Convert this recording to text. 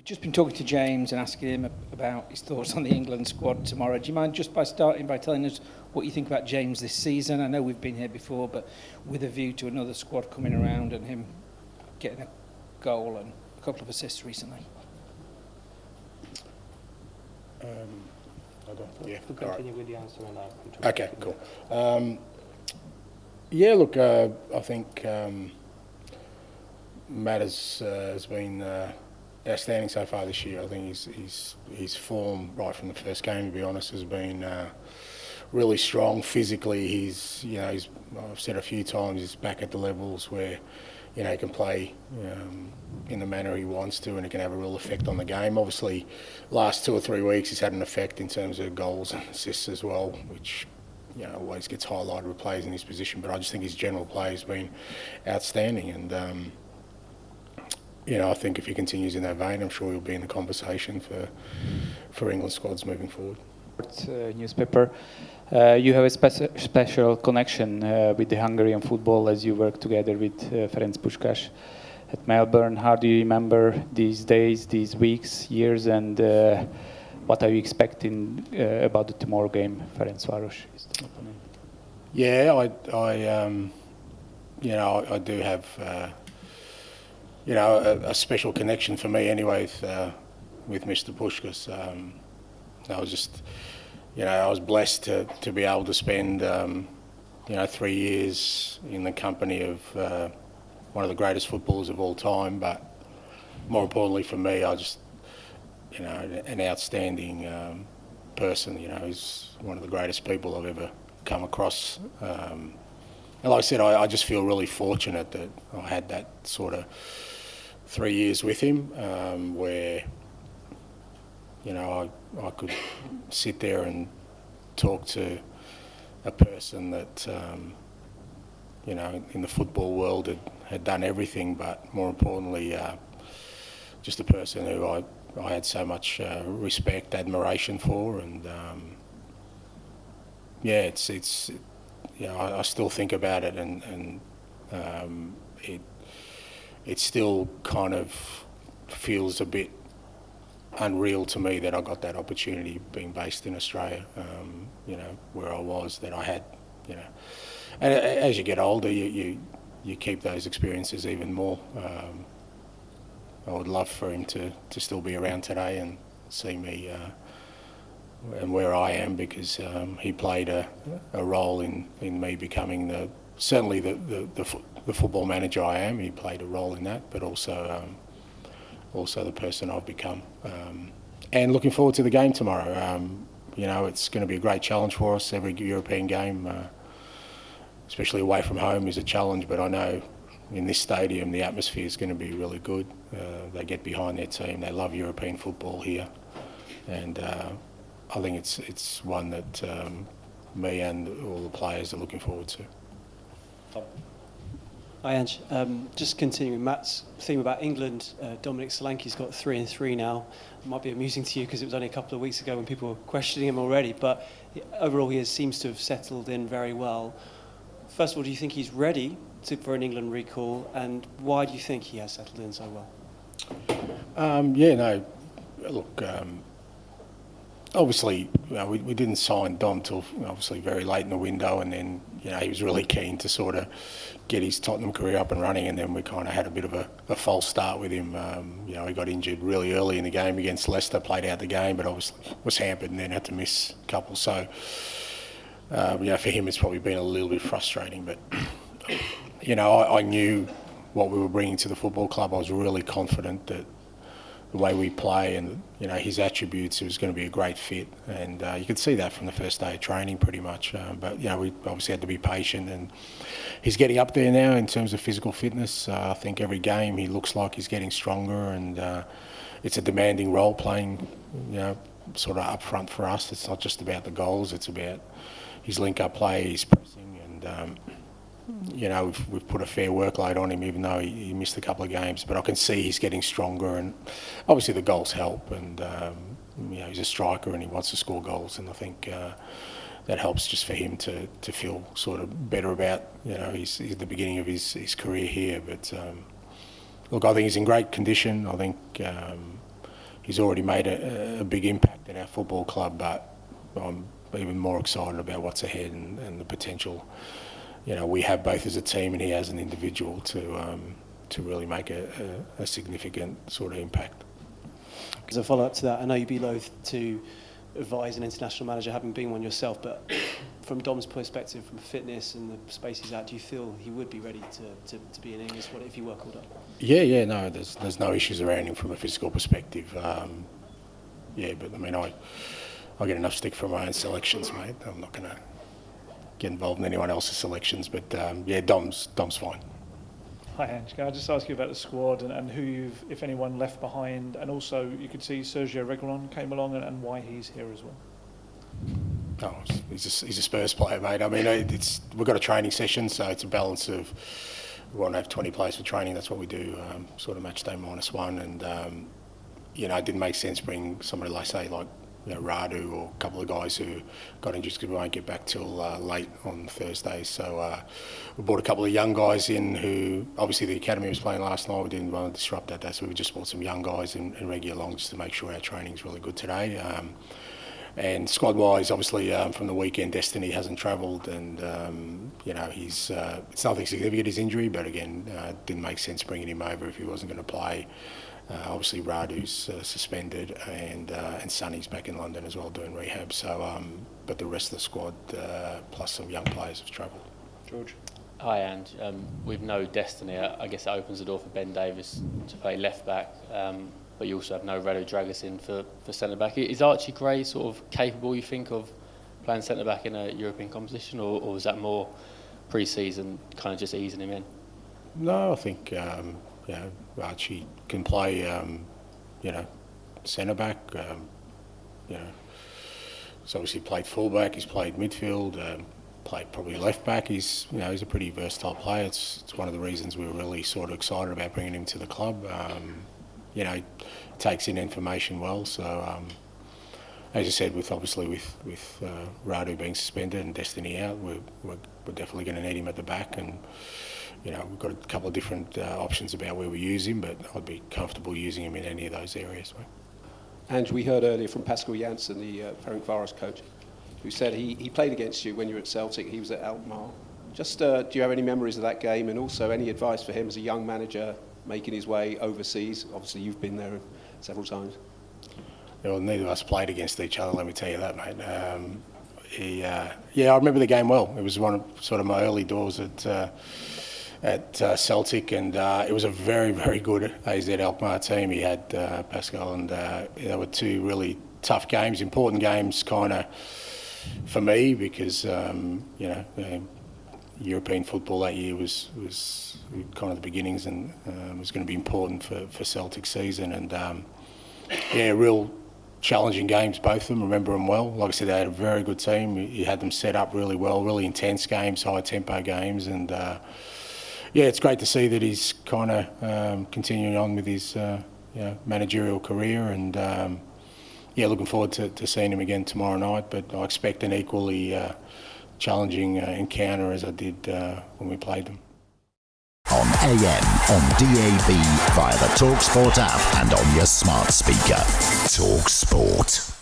just been talking to James and asking him about his thoughts on the England squad tomorrow. Do you mind just by starting by telling us what you think about James this season? I know we've been here before, but with a view to another squad coming around and him getting a goal and a couple of assists recently. Yeah, we'll continue with the answer and I'll okay, cool. Yeah, look, I think Matt has been outstanding so far this year. I think his form right from the first game, to be honest, has been really strong. Physically, he's I've said a few times, he's back at the levels where he can play in the manner he wants to, and it can have a real effect on the game. Obviously, last 2 or 3 weeks he's had an effect in terms of goals and assists as well, which always gets highlighted with players in his position. But I just think his general play has been outstanding, and I think if he continues in that vein, I'm sure he'll be in the conversation for England squads moving forward. Newspaper. You have a special connection with the Hungarian football as you work together with Ferenc Puskas at Melbourne. How do you remember these days, these weeks, years, and what are you expecting about the tomorrow game? Ferencvaros is the opponent. Yeah, I do have a special connection for me anyway with Mr. Puskas. I was just, I was blessed to be able to spend, 3 years in the company of one of the greatest footballers of all time. But more importantly for me, I just, an outstanding person. He's one of the greatest people I've ever come across. And like I said, I just feel really fortunate that I had that sort of 3 years with him, where I could sit there and talk to a person that, in the football world had done everything, but more importantly, just a person who I had so much respect, admiration for, and I still think about it, and it still kind of feels a bit unreal to me that I got that opportunity being based in Australia, where I was, that I had, and as you get older, you keep those experiences even more. I would love for him to still be around today and see me and where I am, because he played a role in me becoming certainly the football manager I am. He played a role in that, but also the person I've become. And looking forward to the game tomorrow. It's going to be a great challenge for us. Every European game, especially away from home, is a challenge, but I know in this stadium the atmosphere is going to be really good. They get behind their team. They love European football here, and I think it's one that me and all the players are looking forward to. Hi Ange, just continuing Matt's theme about England, Dominic Solanke's got 3 and 3 now. It might be amusing to you because it was only a couple of weeks ago when people were questioning him already, but overall he seems to have settled in very well. First of all, do you think he's ready for an England recall, and why do you think he has settled in so well? Look, obviously, we didn't sign Dom till obviously very late in the window, and then he was really keen to sort of get his Tottenham career up and running, and then we kind of had a bit of a false start with him. He got injured really early in the game against Leicester, played out the game, but obviously was hampered and then had to miss a couple. So, for him it's probably been a little bit frustrating, but I knew what we were bringing to the football club. I was really confident that the way we play and his attributes, it was going to be a great fit, and you could see that from the first day of training pretty much. But we obviously had to be patient, and he's getting up there now in terms of physical fitness. I think every game he looks like he's getting stronger, and it's a demanding role playing, sort of up front for us. It's not just about the goals; it's about his link-up play, his pressing, and we've put a fair workload on him, even though he missed a couple of games. But I can see he's getting stronger, and obviously the goals help. And he's a striker, and he wants to score goals. And I think that helps just for him to feel sort of better about he's at the beginning of his career here. But look, I think he's in great condition. I think he's already made a big impact at our football club, but I'm even more excited about what's ahead and the potential, we have both as a team and he as an individual to really make a significant sort of impact. As a follow-up to that, I know you'd be loath to advise an international manager, having been one yourself, but from Dom's perspective, from fitness and the space he's at, do you feel he would be ready to be in England squad if he were called up? Yeah, no, there's no issues around him from a physical perspective. But I mean, I get enough stick from my own selections, mate. I'm not going to get involved in anyone else's selections, but Dom's fine. Hi Ange, can I just ask you about the squad and who you've, if anyone, left behind, and also you could see Sergio Reguilón came along and why he's here as well? Oh, he's a Spurs player, mate. I mean, we've got a training session, so it's a balance of we want to have 20 players for training. That's what we do, sort of match day -1, and it didn't make sense bring somebody like Radu or a couple of guys who got injured because we won't get back till late on Thursday. So we brought a couple of young guys in who, obviously the academy was playing last night, we didn't want to disrupt that, so we just brought some young guys and regular just to make sure our training's really good today. And squad-wise, obviously from the weekend, Destiny hasn't travelled, and he's it's nothing significant, his injury, but again, didn't make sense bringing him over if he wasn't going to play. Obviously, Radu's suspended, and Sonny's back in London as well doing rehab. So, but the rest of the squad, plus some young players, have travelled. George. Hi Ange, with no Destiny, I guess it opens the door for Ben Davies to play left back, but you also have no Radu Dragusin for centre back. Is Archie Gray sort of capable, you think, of playing centre back in a European competition, or is that more pre-season kind of just easing him in? No, I think Archie can play, centre back. He's obviously played fullback. He's played midfield. Played probably left back. He's a pretty versatile player. It's one of the reasons we were really sort of excited about bringing him to the club. He takes in information well. So as I said, with Radu being suspended and Destiny out, we're definitely going to need him at the back. And we've got a couple of different options about where we use him, but I'd be comfortable using him in any of those areas. Ange, we heard earlier from Pascal Janssen, the Ferencvaros coach, who said he played against you when you were at Celtic. He was at Alkmaar. Just do you have any memories of that game, and also any advice for him as a young manager making his way overseas? Obviously, you've been there several times. Well, neither of us played against each other, let me tell you that, mate. I remember the game well. It was one of sort of my early doors at Celtic, and it was a very, very good AZ Alkmaar team. He had Pascal, and they were two really tough games, important games, kind of for me, because European football that year was kind of the beginnings, and was going to be important for Celtic season. And real challenging games, both of them. Remember them well. Like I said, they had a very good team. He had them set up really well, really intense games, high tempo games, and it's great to see that he's kind of continuing on with his managerial career, and looking forward to seeing him again tomorrow night. But I expect an equally challenging encounter as I did when we played them. On AM, on DAB, via the talkSPORT app and on your smart speaker. talkSPORT.